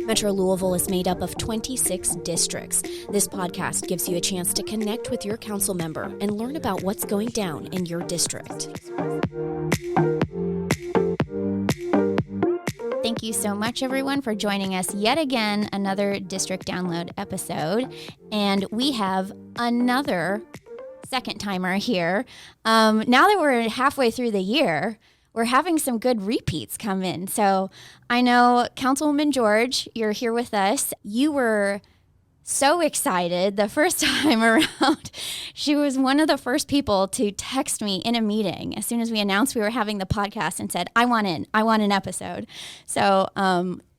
Metro Louisville is made up of 26 districts. This podcast gives you a chance to connect with your council member and learn about what's going down in your district. Thank you so much, everyone, for joining us yet again, another District Download episode. And we have another second timer here. Now that we're halfway through the year, we're having some good repeats come in. So I know Councilwoman George, you're here with us. You were so excited the first time around. She was one of the first people to text me in a meeting as soon as we announced we were having the podcast and said, I want an episode. So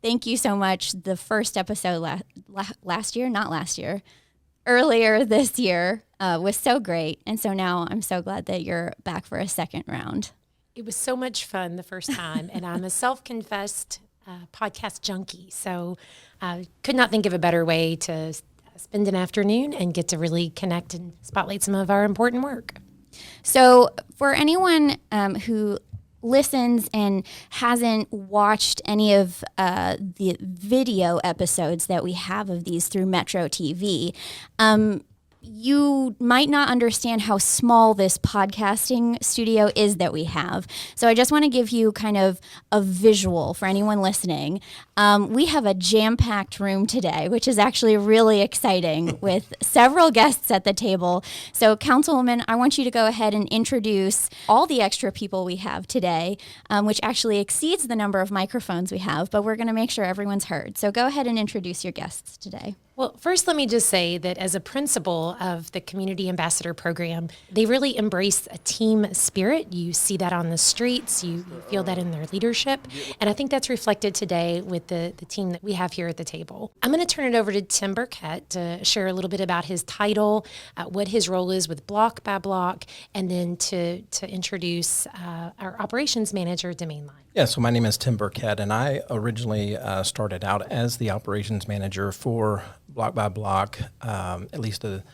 thank you so much. The first episode earlier this year was so great. And so now I'm so glad that you're back for a second round. It was so much fun the first time, and I'm a self-confessed podcast junkie, so could not think of a better way to spend an afternoon and get to really connect and spotlight some of our important work. So for anyone who listens and hasn't watched any of the video episodes that we have of these through Metro TV, you might not understand how small this podcasting studio is that we have. So I just want to give you kind of a visual for anyone listening. We have a jam-packed room today, which is actually really exciting with several guests at the table. So Councilwoman, I want you to go ahead and introduce all the extra people we have today, which actually exceeds the number of microphones we have, but we're going to make sure everyone's heard. So go ahead and introduce your guests today. Well, first, let me just say that as a principal of the Community Ambassador Program, they really embrace a team spirit. You see that on the streets. You feel that in their leadership. And I think that's reflected today with the team that we have here at the table. I'm going to turn it over to Tim Burkett to share a little bit about his title, what his role is with Block by Block, and then to introduce our operations manager, Domain Line. Yeah, so my name is Tim Burkett, and I originally started out as the operations manager for Block by Block, at least the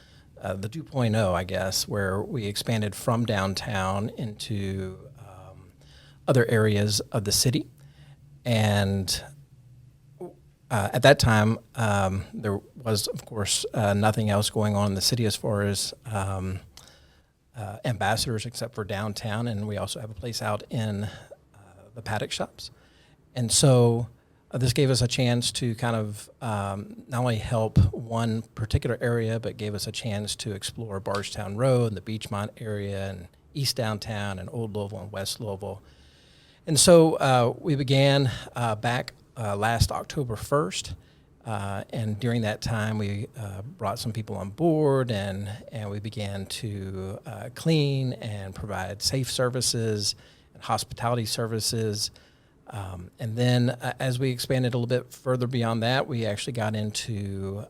2.0, I guess, where we expanded from downtown into other areas of the city. And at that time, there was, of course, nothing else going on in the city as far as ambassadors except for downtown, and we also have a place out in the paddock shops. And so this gave us a chance to kind of not only help one particular area, but gave us a chance to explore Bardstown Road and the Beachmont area and East Downtown and Old Louisville and West Louisville. And so we began back last October 1st. And during that time, we brought some people on board and we began to clean and provide safe services and hospitality services. And then as we expanded a little bit further beyond that, we actually got into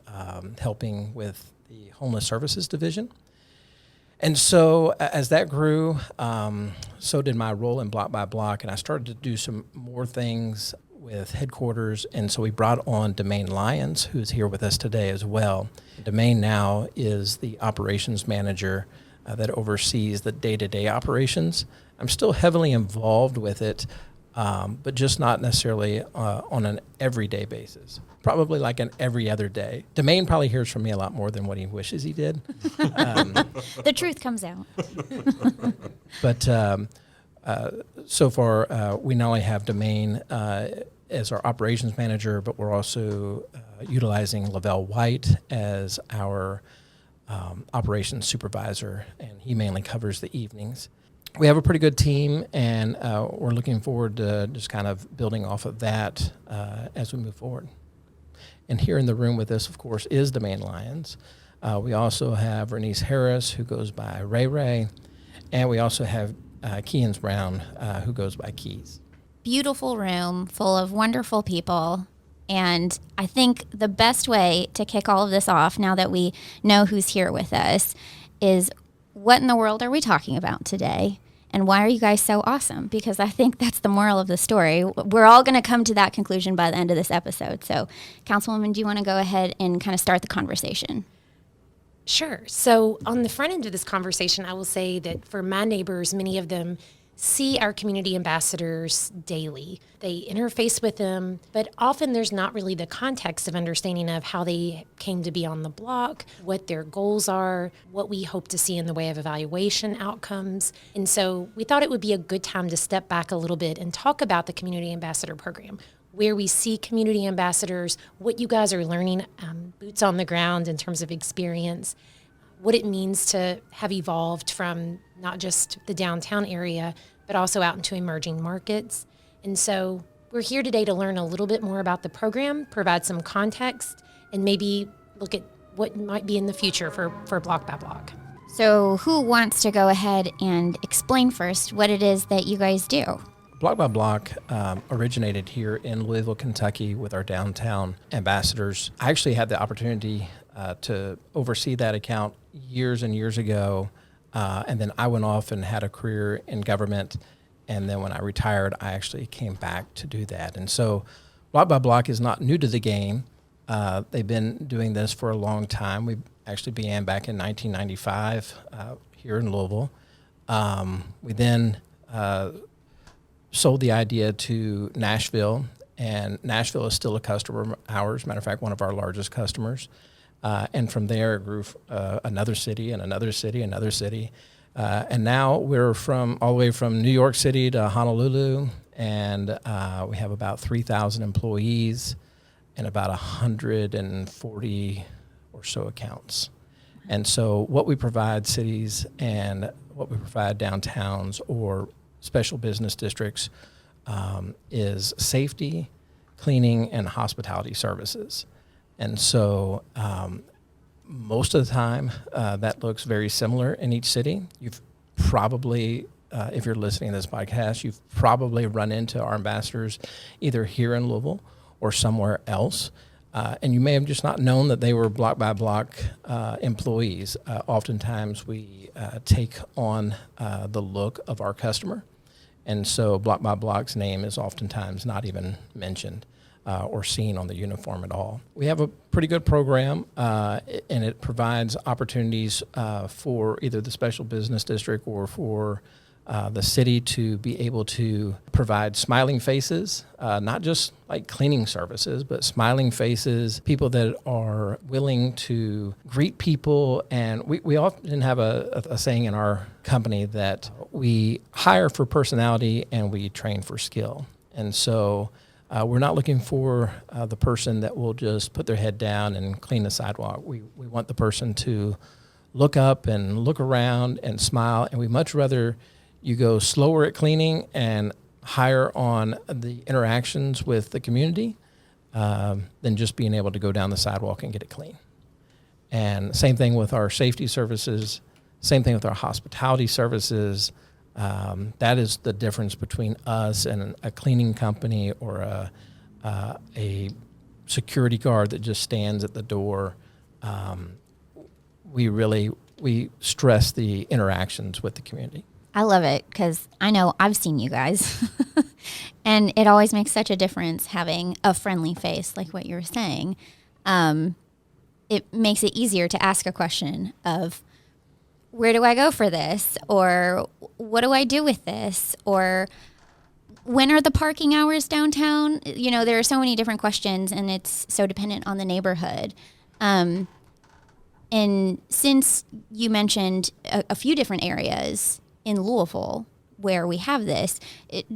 helping with the Homeless Services Division. And so as that grew, so did my role in Block by Block, and I started to do some more things with headquarters, and so we brought on Domain Lyons, who is here with us today as well. Domain now is the operations manager that oversees the day-to-day operations. I'm still heavily involved with it, but just not necessarily on an everyday basis. Probably like an every other day. Domain probably hears from me a lot more than what he wishes he did. The truth comes out. But so far, we not only have Domain as our operations manager, but we're also utilizing Lavelle White as our operations supervisor, and he mainly covers the evenings. We have a pretty good team, and we're looking forward to just kind of building off of that as we move forward. And here in the room with us, of course, is Domain Lyons. We also have Bernice Harris, who goes by Ray Ray, and we also have Keans Brown, who goes by Keys. Beautiful room full of wonderful people. And I think the best way to kick all of this off, now that we know who's here with us, is what in the world are we talking about today? And why are you guys so awesome? Because I think that's the moral of the story. We're all going to come to that conclusion by the end of this episode. So, Councilwoman, do you want to go ahead and kind of start the conversation? Sure. So on the front end of this conversation, I will say that for my neighbors, many of them see our community ambassadors daily. They interface with them, but often there's not really the context of understanding of how they came to be on the block, what their goals are, what we hope to see in the way of evaluation outcomes. And so we thought it would be a good time to step back a little bit and talk about the Community Ambassador Program, where we see community ambassadors, what you guys are learning, boots on the ground in terms of experience, what it means to have evolved from not just the downtown area, but also out into emerging markets. And so we're here today to learn a little bit more about the program, provide some context, and maybe look at what might be in the future for Block by Block. So who wants to go ahead and explain first what it is that you guys do? Block by Block originated here in Louisville, Kentucky with our downtown ambassadors. I actually had the opportunity to oversee that account years and years ago, and then I went off and had a career in government, and then when I retired, I actually came back to do that. And so Block by Block is not new to the game. They've been doing this for a long time. We actually began back in 1995 here in Louisville. We then sold the idea to Nashville, and Nashville is still a customer of ours. Matter of fact, one of our largest customers. And from there, it grew another city and another city, another city. And now we're all the way from New York City to Honolulu, and we have about 3,000 employees and about 140 or so accounts. And so what we provide cities and what we provide downtowns or special business districts is safety, cleaning, and hospitality services. And so most of the time, that looks very similar in each city. You've probably, if you're listening to this podcast, you've probably run into our ambassadors either here in Louisville or somewhere else. And you may have just not known that they were Block by Block employees. Oftentimes, we take on the look of our customer. And so Block by Block's name is oftentimes not even mentioned or seen on the uniform at all. We have a pretty good program, and it provides opportunities for either the special business district or for the city to be able to provide smiling faces, not just like cleaning services, but smiling faces, people that are willing to greet people. And we often have a saying in our company that we hire for personality and we train for skill. And so we're not looking for the person that will just put their head down and clean the sidewalk. We want the person to look up and look around and smile, and we much rather you go slower at cleaning and higher on the interactions with the community than just being able to go down the sidewalk and get it clean. And same thing with our safety services, same thing with our hospitality services. That is the difference between us and a cleaning company or a security guard that just stands at the door. We stress the interactions with the community. I love it because I know I've seen you guys, and it always makes such a difference having a friendly face like what you were saying. It makes it easier to ask a question of, where do I go for this? Or what do I do with this? Or when are the parking hours downtown? You know, there are so many different questions, and it's so dependent on the neighborhood. And since you mentioned a few different areas in Louisville where we have this,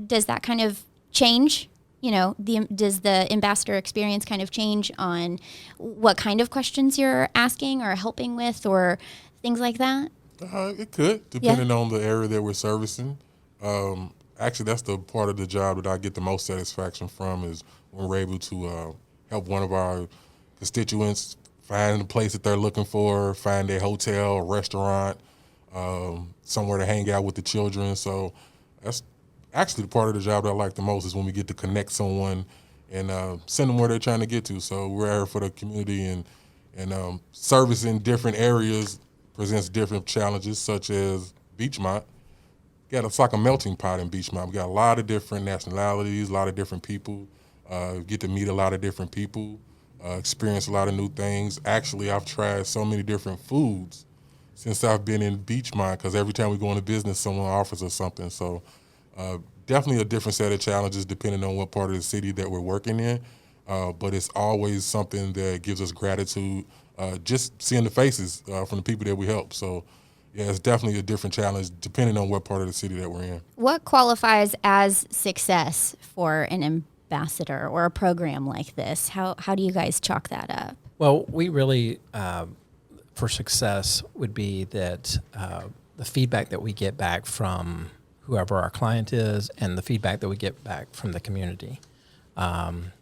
does that kind of change? You know, does the ambassador experience kind of change on what kind of questions you're asking or helping with or things like that? It could, depending on the area that we're servicing. Actually, that's the part of the job that I get the most satisfaction from is when we're able to help one of our constituents find the place that they're looking for, find their hotel, or restaurant, somewhere to hang out with the children. So that's actually the part of the job that I like the most is when we get to connect someone and send them where they're trying to get to. So we're here for the community and servicing different areas presents different challenges, such as Beachmont. It's like a melting pot in Beachmont. We got a lot of different nationalities, a lot of different people, get to meet a lot of different people, experience a lot of new things. Actually, I've tried so many different foods since I've been in Beachmont because every time we go into business, someone offers us something. So Definitely a different set of challenges depending on what part of the city that we're working in, but it's always something that gives us gratitude, just seeing the faces from the people that we help. So, yeah, it's definitely a different challenge depending on what part of the city that we're in. What qualifies as success for an ambassador or a program like this? How do you guys chalk that up? Well, we really, for success, would be that the feedback that we get back from whoever our client is and the feedback that we get back from the community.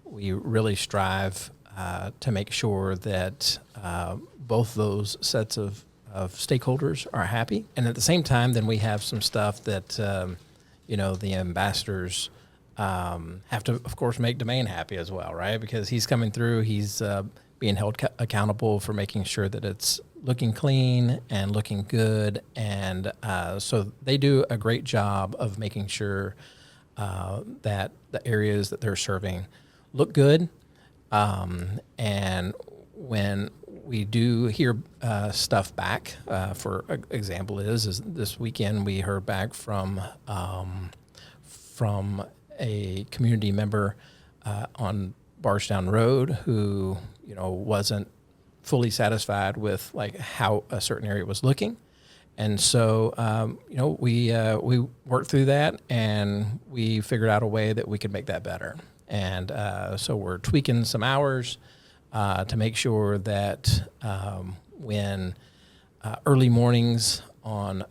We really strive to make sure that both those sets of stakeholders are happy. And at the same time, then we have some stuff that, the ambassadors have to, of course, make Domain happy as well, right? Because he's coming through, he's being held accountable for making sure that it's looking clean and looking good. And so they do a great job of making sure that the areas that they're serving look good. And when we do hear stuff back, for example is this weekend we heard back from a community member on Barstown Road who wasn't fully satisfied with like how a certain area was looking, and so we worked through that and we figured out a way that we could make that better, and so we're tweaking some hours to make sure that when early mornings on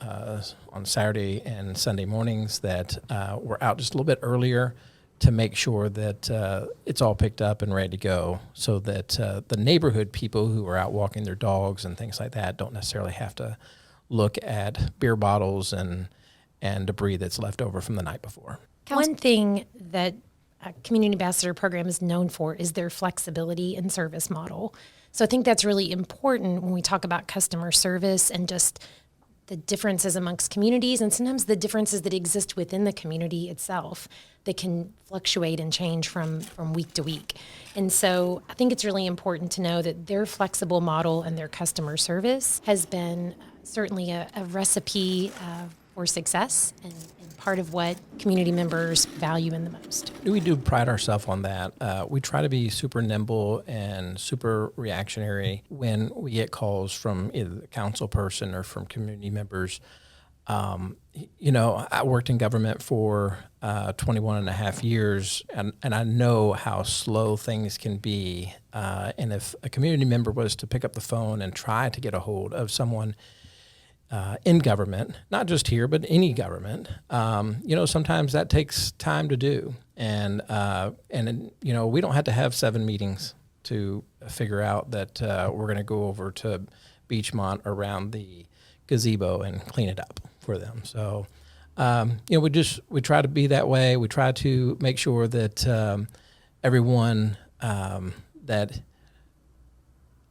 Saturday and Sunday mornings that we're out just a little bit earlier to make sure that it's all picked up and ready to go, so that the neighborhood people who are out walking their dogs and things like that don't necessarily have to look at beer bottles and debris that's left over from the night before. One thing that a community ambassador program is known for is their flexibility and service model. So I think that's really important when we talk about customer service and just the differences amongst communities and sometimes the differences that exist within the community itself that can fluctuate and change from week to week. And so I think it's really important to know that their flexible model and their customer service has been certainly a recipe for success and part of what community members value in the most. We do pride ourselves on that. We try to be super nimble and super reactionary when we get calls from either the council person or from community members. I worked in government for 21 and a half years, and I know how slow things can be. And if a community member was to pick up the phone and try to get a hold of someone in government, not just here, but any government, sometimes that takes time to do. And we don't have to have 7 meetings to figure out that we're going to go over to Beachmont around the gazebo and clean it up for them. So, we try to be that way. We try to make sure that everyone that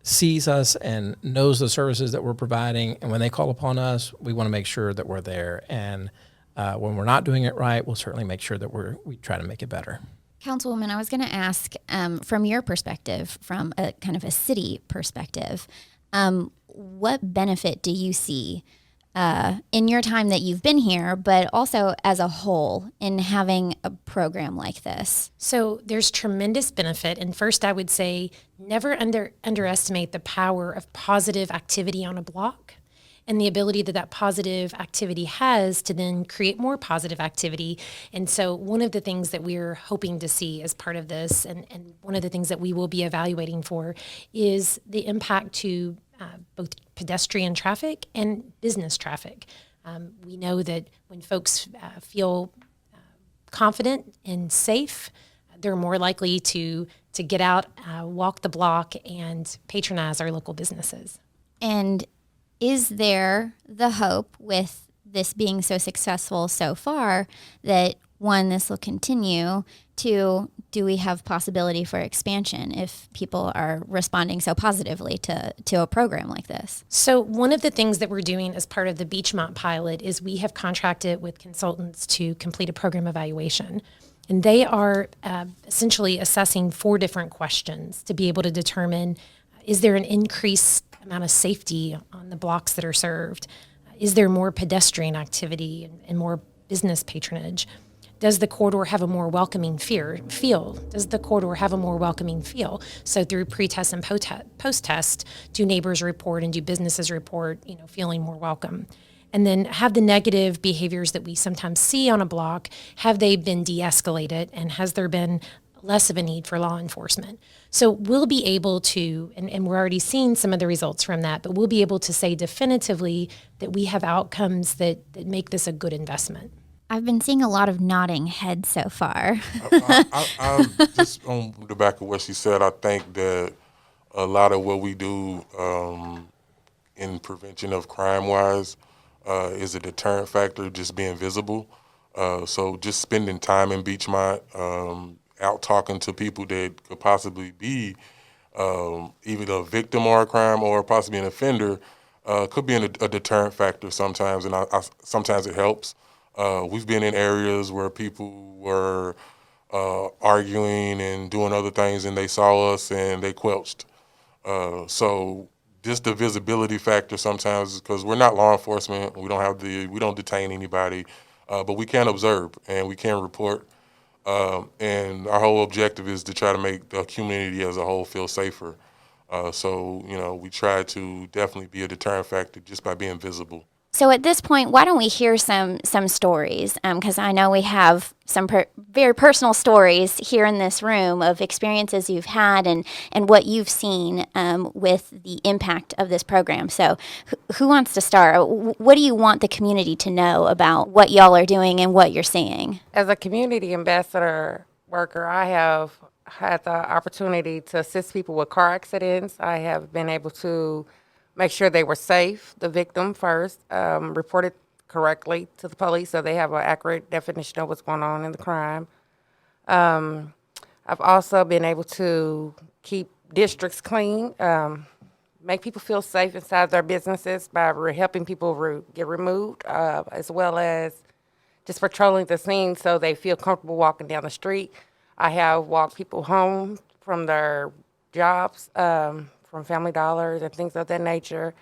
sees us and knows the services that we're providing, and when they call upon us, we want to make sure that we're there. And when we're not doing it right, we'll certainly make sure that we try to make it better. Councilwoman, I was going to ask, from your perspective, from a kind of a city perspective, what benefit do you see in your time that you've been here, but also as a whole in having a program like this? So there's tremendous benefit. And first I would say never underestimate the power of positive activity on a block and the ability that positive activity has to then create more positive activity. And so one of the things that we're hoping to see as part of this, and one of the things that we will be evaluating for, is the impact to both pedestrian traffic and business traffic. We know that when folks feel confident and safe, they're more likely to get out, walk the block, and patronize our local businesses. And is there the hope, with this being so successful so far, that one, this will continue, two, do we have possibility for expansion if people are responding so positively to a program like this? So one of the things that we're doing as part of the Beachmont pilot is we have contracted with consultants to complete a program evaluation. And they are essentially assessing 4 different questions to be able to determine, is there an increased amount of safety on the blocks that are served? Is there more pedestrian activity and more business patronage? Does the corridor have a more welcoming feel? Does the corridor have a more welcoming feel? So through pre-test and post-test, do neighbors report and do businesses report, feeling more welcome? And then have the negative behaviors that we sometimes see on a block, have they been de-escalated, and has there been less of a need for law enforcement? So we'll be able to, and we're already seeing some of the results from that, but we'll be able to say definitively that we have outcomes that make this a good investment. I've been seeing a lot of nodding heads so far. I just on the back of what she said, I think that a lot of what we do in prevention of crime-wise is a deterrent factor, just being visible. So just spending time in Beachmont, out talking to people that could possibly be either a victim or a crime or possibly an offender could be a deterrent factor sometimes, and sometimes it helps. We've been in areas where people were arguing and doing other things, and they saw us and they quelched. So just the visibility factor sometimes, because we're not law enforcement, we don't detain anybody, but we can observe and we can report. And our whole objective is to try to make the community as a whole feel safer. So we try to definitely be a deterrent factor just by being visible. So at this point, why don't we hear some stories? Because I know we have some very personal stories here in this room of experiences you've had and what you've seen with the impact of this program. So who wants to start? What do you want the community to know about what y'all are doing and what you're seeing? As a community ambassador worker, I have had the opportunity to assist people with car accidents. I have been able to make sure they were safe, the victim first, reported correctly to the police so they have an accurate definition of what's going on in the crime. I've also been able to keep districts clean, make people feel safe inside their businesses by helping people get removed, as well as just patrolling the scene so they feel comfortable walking down the street. I have walked people home from their jobs, from Family Dollars and things of that nature,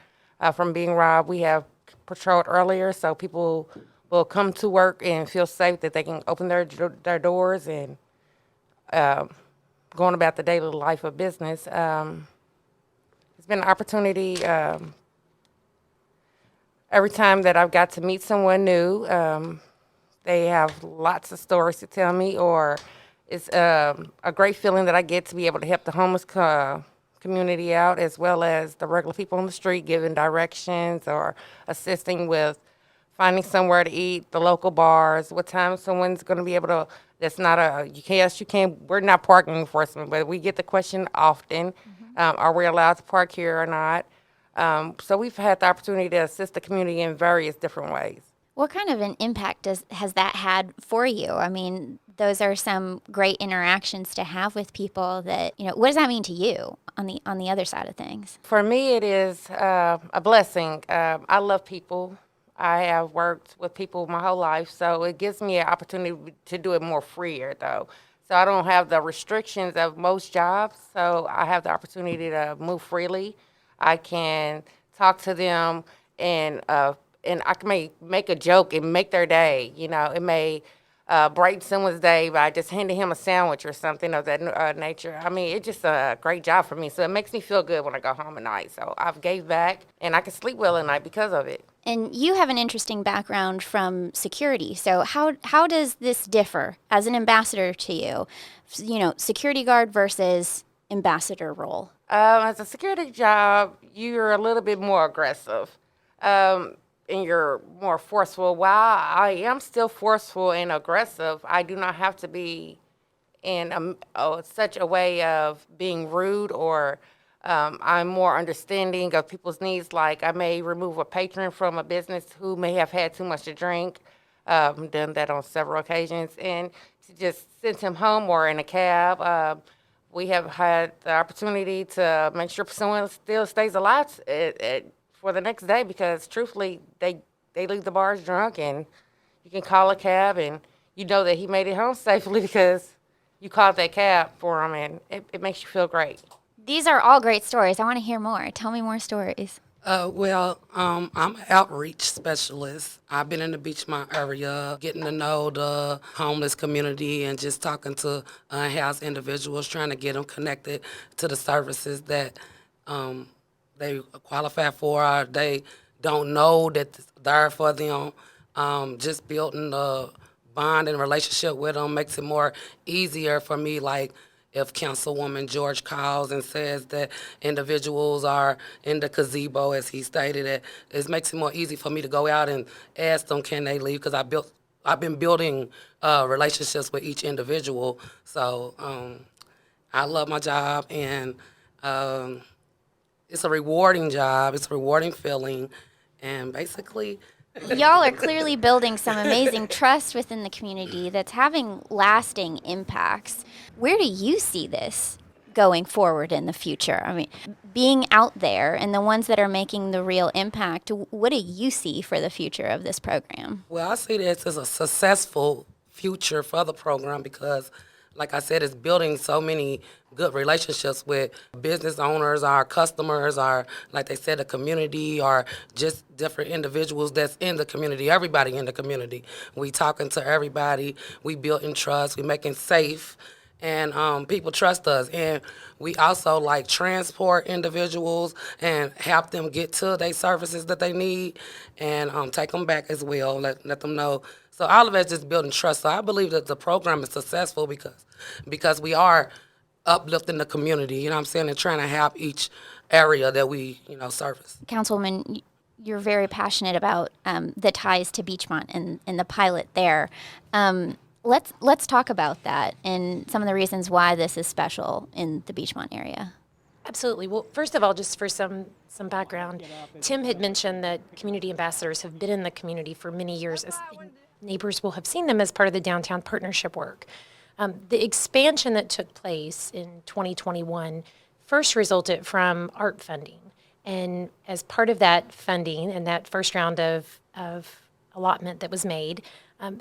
from being robbed. We have patrolled earlier, so people will come to work and feel safe that they can open their doors and going about the daily life of business. It's been an opportunity every time that I've got to meet someone new. They have lots of stories to tell me, or it's a great feeling that I get to be able to help the homeless community out, as well as the regular people on the street, giving directions or assisting with finding somewhere to eat, the local bars, what time someone's going to be able to. That's not we're not parking enforcement, but we get the question often, are we allowed to park here or not? So we've had the opportunity to assist the community in various different ways. What kind of an impact has that had for you? I mean, those are some great interactions to have with people that, what does that mean to you on the other side of things? For me, it is a blessing. I love people. I have worked with people my whole life, so it gives me an opportunity to do it more freer, though. So I don't have the restrictions of most jobs, so I have the opportunity to move freely. I can talk to them and I can make a joke and make their day. It may brighten someone's day by just handing him a sandwich or something of that nature. I mean, it's just a great job for me. So it makes me feel good when I go home at night. So I've gave back, and I can sleep well at night because of it. And you have an interesting background from security. So how does this differ as an ambassador to you? Security guard versus ambassador role. As a security job, you're a little bit more aggressive. And you're more forceful. While I am still forceful and aggressive, I do not have to be in such a way of being rude, or I'm more understanding of people's needs. Like, I may remove a patron from a business who may have had too much to drink. Done that on several occasions, and to just send him home or in a cab. We have had the opportunity to make sure someone still stays alive for the next day, because truthfully, they leave the bars drunk, and you can call a cab and you know that he made it home safely because you called that cab for him, and it makes you feel great. These are all great stories. I want to hear more. Tell me more stories. I'm an outreach specialist. I've been in the Beachmont area, getting to know the homeless community and just talking to unhoused individuals, trying to get them connected to the services that they qualify for or they don't know that they're for them. Just building a bond and relationship with them makes it more easier for me, like if Councilwoman George calls and says that individuals are in the gazebo, as he stated, it makes it more easy for me to go out and ask them, can they leave? Because I've been building relationships with each individual. So I love my job, and it's a rewarding job. It's a rewarding feeling, and basically, Y'all are clearly building some amazing trust within the community that's having lasting impacts. Where do you see this going forward in the future? I mean, being out there and the ones that are making the real impact, what do you see for the future of this program? well, I see this as a successful future for the program because, like I said, it's building so many good relationships with business owners, our customers, our, like they said, the community, or just different individuals that's in the community, everybody in the community. We talking to everybody, we building trust, we making safe, and people trust us. And we also like transport individuals and help them get to their services that they need, and take them back as well, let them know. So all of it's just building trust. So I believe that the program is successful because we are uplifting the community, you know what I'm saying, and trying to help each area that we, service. Councilwoman, you're very passionate about the ties to Beachmont and the pilot there. Let's talk about that and some of the reasons why this is special in the Beachmont area. Absolutely. Well, first of all, just for some background, Tim had mentioned that community ambassadors have been in the community for many years. Neighbors will have seen them as part of the downtown partnership work. The expansion that took place in 2021 first resulted from art funding. And as part of that funding and that first round of allotment that was made,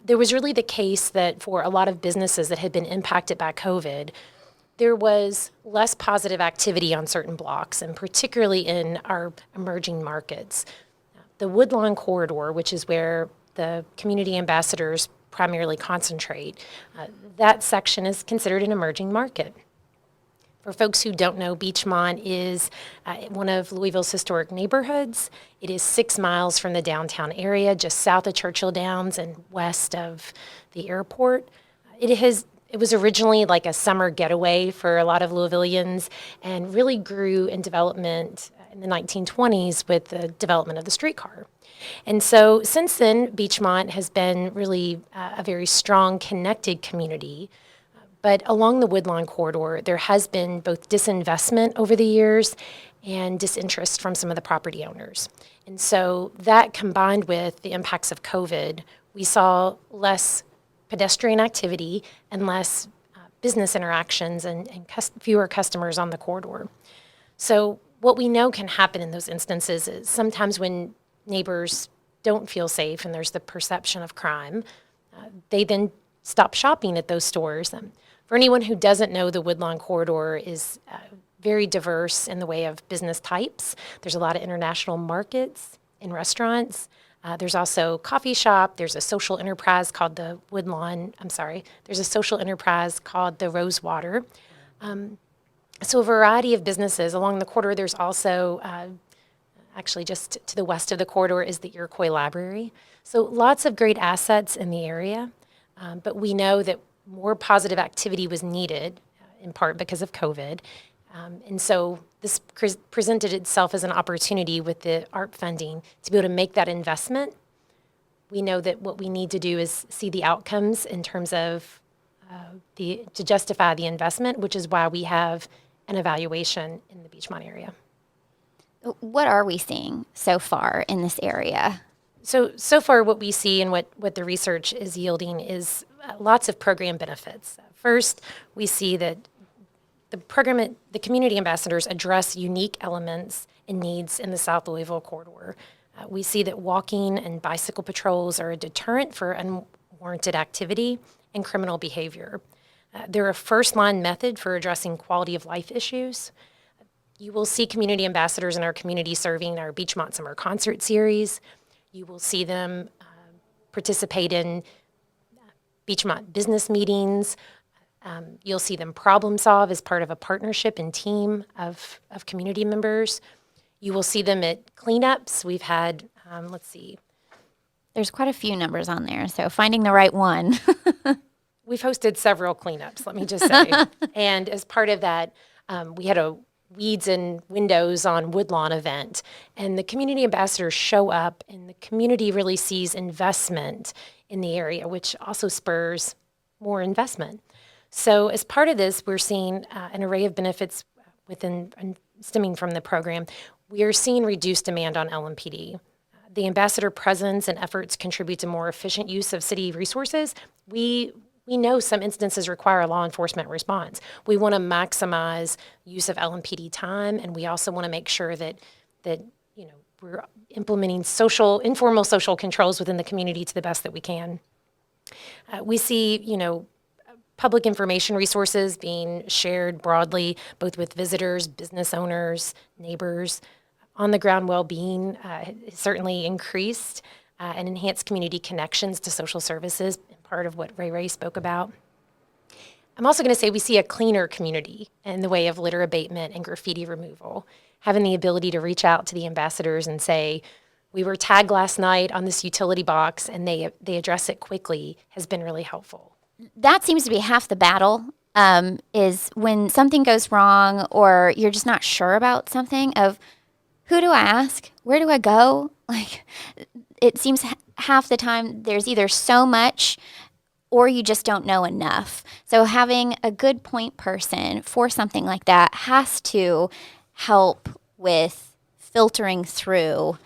there was really the case that for a lot of businesses that had been impacted by COVID, there was less positive activity on certain blocks, and particularly in our emerging markets. The Woodlawn Corridor, which is where the community ambassadors primarily concentrate, that section is considered an emerging market. For folks who don't know, Beachmont is one of Louisville's historic neighborhoods. It is 6 miles from the downtown area, just south of Churchill Downs and west of the airport. It was originally like a summer getaway for a lot of Louisvillians and really grew in development in the 1920s with the development of the streetcar. And so since then, Beachmont has been really a very strong, connected community. But along the Woodlawn Corridor, there has been both disinvestment over the years and disinterest from some of the property owners. And so that combined with the impacts of COVID, we saw less pedestrian activity and less business interactions and fewer customers on the corridor. So what we know can happen in those instances is sometimes when neighbors don't feel safe and there's the perception of crime, they then stop shopping at those stores. For anyone who doesn't know, the Woodlawn Corridor is very diverse in the way of business types. There's a lot of international markets and restaurants. There's also coffee shop. There's a social enterprise called the there's a social enterprise called the Rosewater. So a variety of businesses along the corridor. There's also, actually just to the west of the corridor is the Iroquois Library. So lots of great assets in the area, but we know that more positive activity was needed, in part because of COVID. And so this presented itself as an opportunity with the ARP funding to be able to make that investment. We know that what we need to do is see the outcomes in terms of to justify the investment, which is why we have an evaluation in the Beachmont area. What are we seeing so far in this area? So far what we see and what the research is yielding is lots of program benefits. First, we see that the community ambassadors address unique elements and needs in the South Louisville corridor. We see that walking and bicycle patrols are a deterrent for unwarranted activity and criminal behavior. They're a first-line method for addressing quality of life issues. You will see community ambassadors in our community serving our Beachmont Summer Concert Series. You will see them participate in Beachmont business meetings. You'll see them problem solve as part of a partnership and team of community members. You will see them at cleanups. We've had, There's quite a few numbers on there, so finding the right one. We've hosted several cleanups, let me just say. And as part of that, we had a Weeds and Windows on Woodlawn event. And the community ambassadors show up, and the community really sees investment in the area, which also spurs more investment. So as part of this, we're seeing an array of benefits stemming from the program. We are seeing reduced demand on LMPD. The ambassador presence and efforts contribute to more efficient use of city resources. We know some instances require a law enforcement response. We want to maximize use of LMPD time, and we also want to make sure that we're implementing informal social controls within the community to the best that we can. We see, public information resources being shared broadly, both with visitors, business owners, neighbors. On-the-ground well-being has certainly increased and enhanced community connections to social services, part of what Ray spoke about. I'm also going to say we see a cleaner community in the way of litter abatement and graffiti removal. Having the ability to reach out to the ambassadors and say, we were tagged last night on this utility box, and they address it quickly has been really helpful. That seems to be half the battle, is when something goes wrong or you're just not sure about something, of who do I ask? Where do I go? Like, it seems half the time there's either so much or you just don't know enough. So having a good point person for something like that has to help with filtering through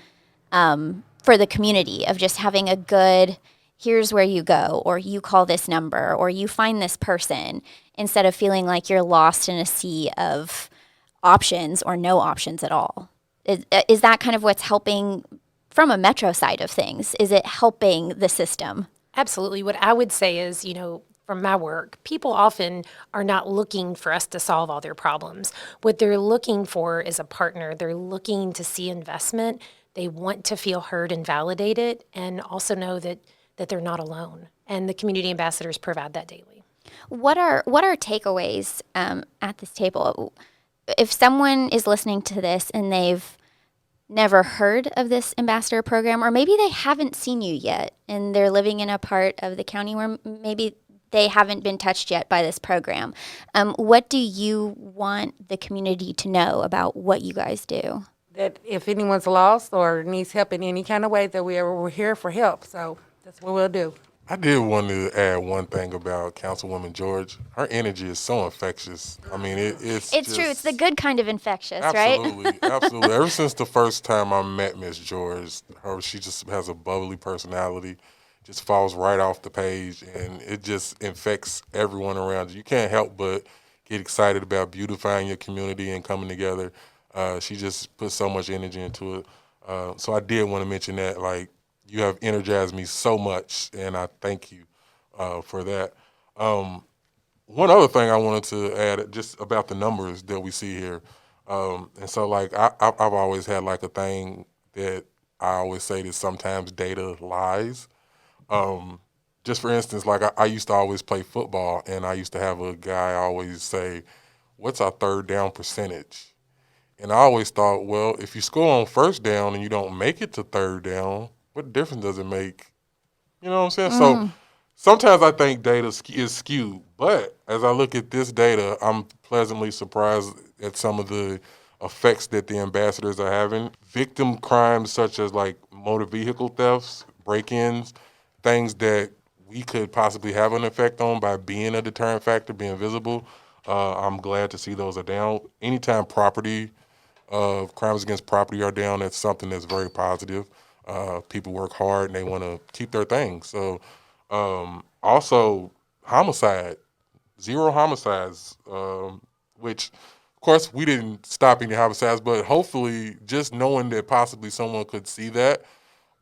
for the community, of just having a good, here's where you go, or you call this number, or you find this person, instead of feeling like you're lost in a sea of options or no options at all. Is that kind of what's helping from a metro side of things? Is it helping the system? Absolutely. What I would say is, from my work, people often are not looking for us to solve all their problems. What they're looking for is a partner. They're looking to see investment. They want to feel heard and validated, and also know that they're not alone. And the community ambassadors provide that daily. What are takeaways at this table? If someone is listening to this and they've never heard of this ambassador program, or maybe they haven't seen you yet and they're living in a part of the county where maybe they haven't been touched yet by this program, what do you want the community to know about what you guys do? That if anyone's lost or needs help in any kind of way, that we're here for help. So that's what we'll do. I did want to add one thing about Councilwoman George. Her energy is so infectious. I mean, it's true. It's the good kind of infectious, absolutely, right? Absolutely. Ever since the first time I met Miss George, she just has a bubbly personality, just falls right off the page, and it just infects everyone around you. You can't help but get excited about beautifying your community and coming together. She just puts so much energy into it. So I did want to mention that, like, you have energized me so much, and I thank you for that. One other thing I wanted to add, just about the numbers that we see here. And so, like, I've always had, like, a thing that I always say that sometimes data lies. Just for instance, like, I used to always play football, and I used to have a guy always say, what's our third down percentage? And I always thought, well, if you score on first down and you don't make it to third down, what difference does it make? You know what I'm saying? So sometimes I think data is skewed, but as I look at this data, I'm pleasantly surprised at some of the effects that the ambassadors are having. Victim crimes such as, like, motor vehicle thefts, break-ins, things that we could possibly have an effect on by being a deterrent factor, being visible. I'm glad to see those are down. Anytime crimes against property are down, that's something that's very positive. People work hard and they want to keep their things. So also homicide, 0 homicides, which of course we didn't stop any homicides, but hopefully just knowing that possibly someone could see that,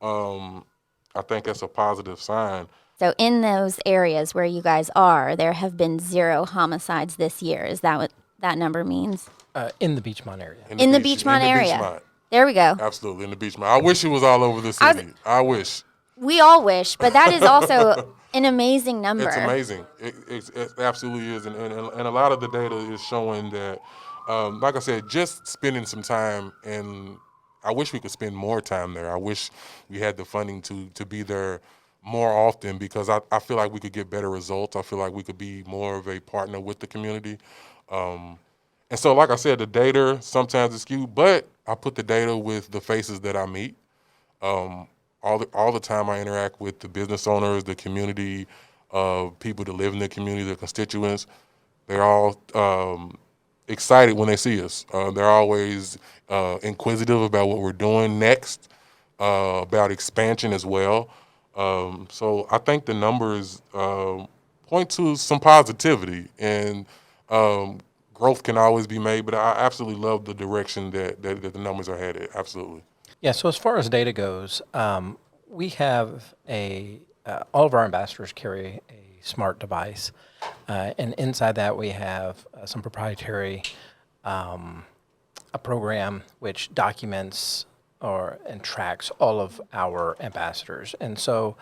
I think that's a positive sign. So in those areas where you guys are, there have been 0 homicides this year. Is that that number means. In the Beachmont area. In the Beachmont area. Beachmont. There we go. Absolutely, in the Beachmont. I wish it was all over the city. I wish. We all wish, but that is also an amazing number. It's amazing. It absolutely is. And a lot of the data is showing that, like I said, just spending some time, and I wish we could spend more time there. I wish we had the funding to be there more often, because I feel like we could get better results. I feel like we could be more of a partner with the community. And so, like I said, the data sometimes is skewed, but I put the data with the faces that I meet. All the time I interact with the business owners, the community, people that live in the community, the constituents. They're all excited when they see us. They're always inquisitive about what we're doing next, about expansion as well. So I think the numbers point to some positivity, and growth can always be made, but I absolutely love the direction that the numbers are headed. Absolutely. Yeah, so as far as data goes, we have all of our ambassadors carry a smart device, and inside that we have some proprietary, a program which documents and tracks all of our ambassadors. And so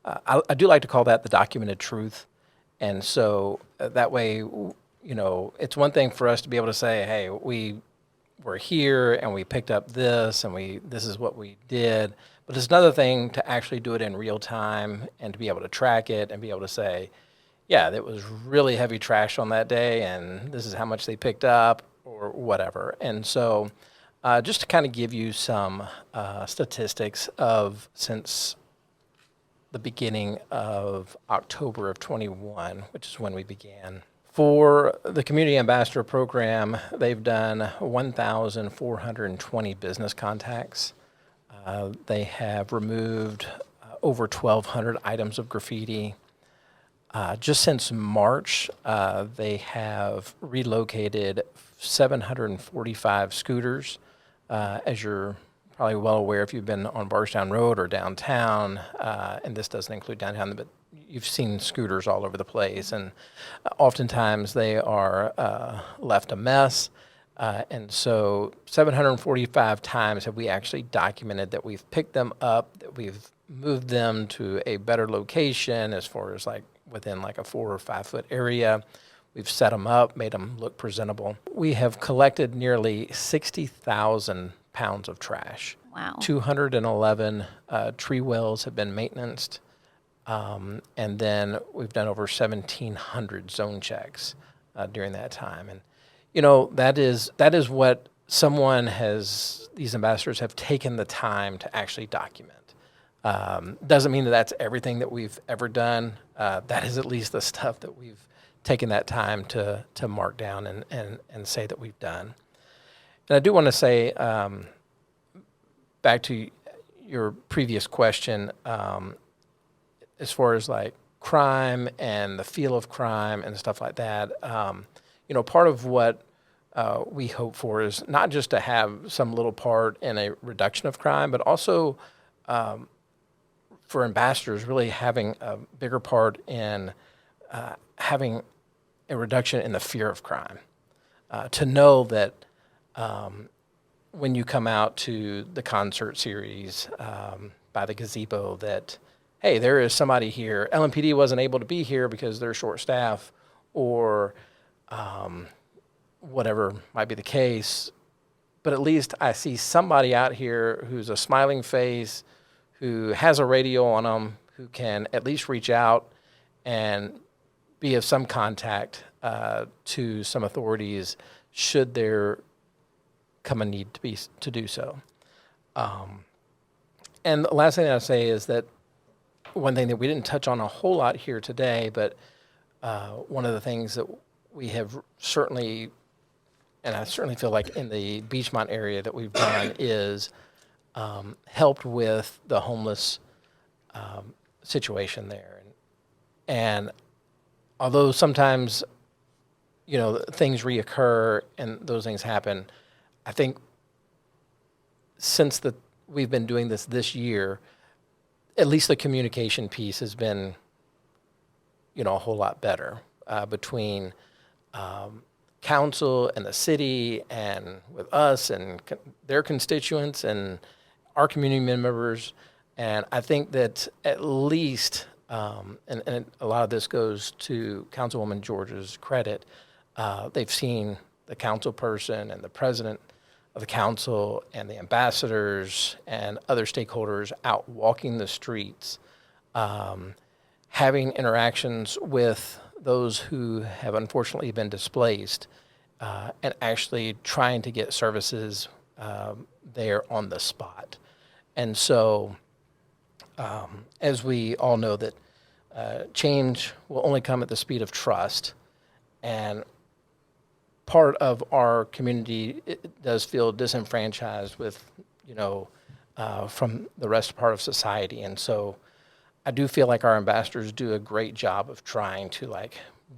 I do like to call that the documented truth. And so that way, it's one thing for us to be able to say, hey, we're here and we picked up this and this is what we did. But it's another thing to actually do it in real time and to be able to track it and be able to say, yeah, that was really heavy trash on that day and this is how much they picked up or whatever. And so just to kind of give you some statistics since the beginning of October of 21, which is when we began. For the Community Ambassador Program, they've done 1,420 business contacts. They have removed over 1,200 items of graffiti. Just since March, they have relocated 745 scooters. As you're probably well aware if you've been on Barstown Road or downtown, and this doesn't include downtown, but you've seen scooters all over the place, and oftentimes they are left a mess. And so 745 times have we actually documented that we've picked them up, that we've moved them to a better location as far as like within like a 4 or 5 foot area. We've set them up, made them look presentable. We have collected nearly 60,000 pounds of trash. Wow. 211 tree wells have been maintained. And then we've done over 1,700 zone checks during that time. And, that is what these ambassadors have taken the time to actually document. Doesn't mean that that's everything that we've ever done. That is at least the stuff that we've taken that time to mark down and say that we've done. And I do want to say, back to your previous question, as far as like crime and the feel of crime and stuff like that, part of what we hope for is not just to have some little part in a reduction of crime, but also for ambassadors really having a bigger part in having a reduction in the fear of crime. To know that when you come out to the concert series by the gazebo that, hey, there is somebody here. LMPD wasn't able to be here because they're short staff or whatever might be the case. But at least I see somebody out here who's a smiling face, who has a radio on them, who can at least reach out and be of some contact to some authorities should there come a need to do so. And the last thing I'll say is that one thing that we didn't touch on a whole lot here today, but one of the things that we have certainly, and I certainly feel like in the Beachmont area that we've done is helped with the homeless situation there. And although sometimes, things reoccur and those things happen, I think since we've been doing this year, at least the communication piece has been, a whole lot better between council and the city and with us and their constituents and our community members. And I think that at least, and a lot of this goes to Councilwoman George's credit, they've seen the council person and the president of the council and the ambassadors and other stakeholders out walking the streets, having interactions with those who have unfortunately been displaced, and actually trying to get services there on the spot. And so, as we all know, that change will only come at the speed of trust, and part of our community does feel disenfranchised with, from the rest part of society. And so I do feel like our ambassadors do a great job of trying to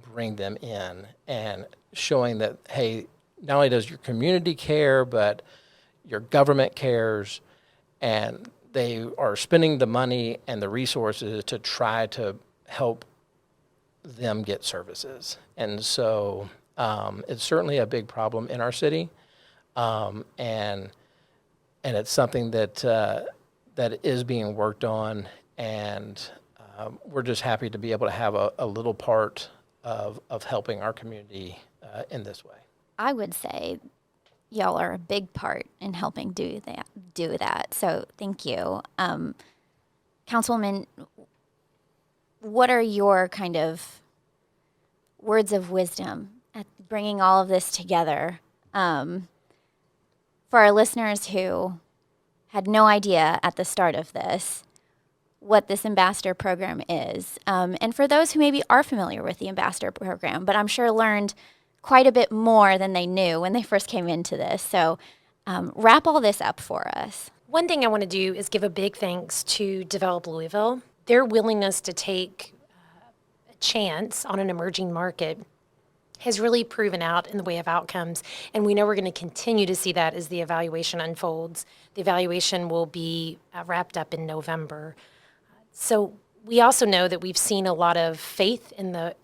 bring them in and showing that, hey, not only does your community care, but your government cares, and they are spending the money and the resources to try to help them get services. And so it's certainly a big problem in our city, and it's something that is being worked on, and we're just happy to be able to have a little part of helping our community in this way. I would say y'all are a big part in helping do that. So thank you. Councilwoman, what are your kind of words of wisdom at bringing all of this together for our listeners who had no idea at the start of this what this ambassador program is, and for those who maybe are familiar with the ambassador program, but I'm sure learned quite a bit more than they knew when they first came into this. So wrap all this up for us. One thing I want to do is give a big thanks to Develop Louisville. Their willingness to take a chance on an emerging market has really proven out in the way of outcomes, and we know we're going to continue to see that as the evaluation unfolds. The evaluation will be wrapped up in November. So we also know that we've seen a lot of faith in the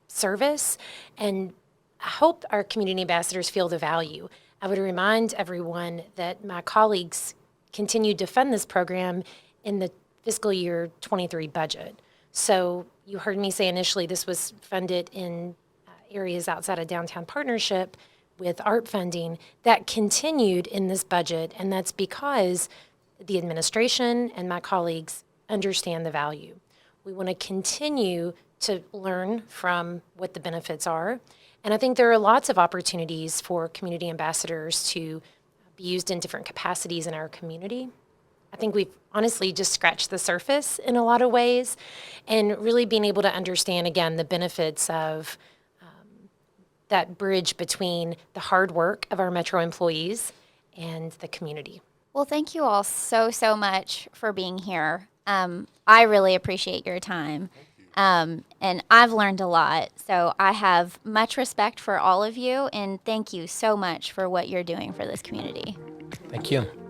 service, and I hope our community ambassadors feel the value. I would remind everyone that my colleagues continued to fund this program in the fiscal year 23 budget. So you heard me say initially this was funded in areas outside of downtown partnership with art funding. That continued in this budget, and that's because the administration and my colleagues understand the value. We want to continue to learn from what the benefits are, and I think there are lots of opportunities for community ambassadors to be used in different capacities in our community. I think we've honestly just scratched the surface in a lot of ways, and really being able to understand, again, the benefits of that bridge between the hard work of our Metro employees and the community. Well, thank you all so much for being here. I really appreciate your time. And I've learned a lot. So I have much respect for all of you, and thank you so much for what you're doing for this community. Thank you.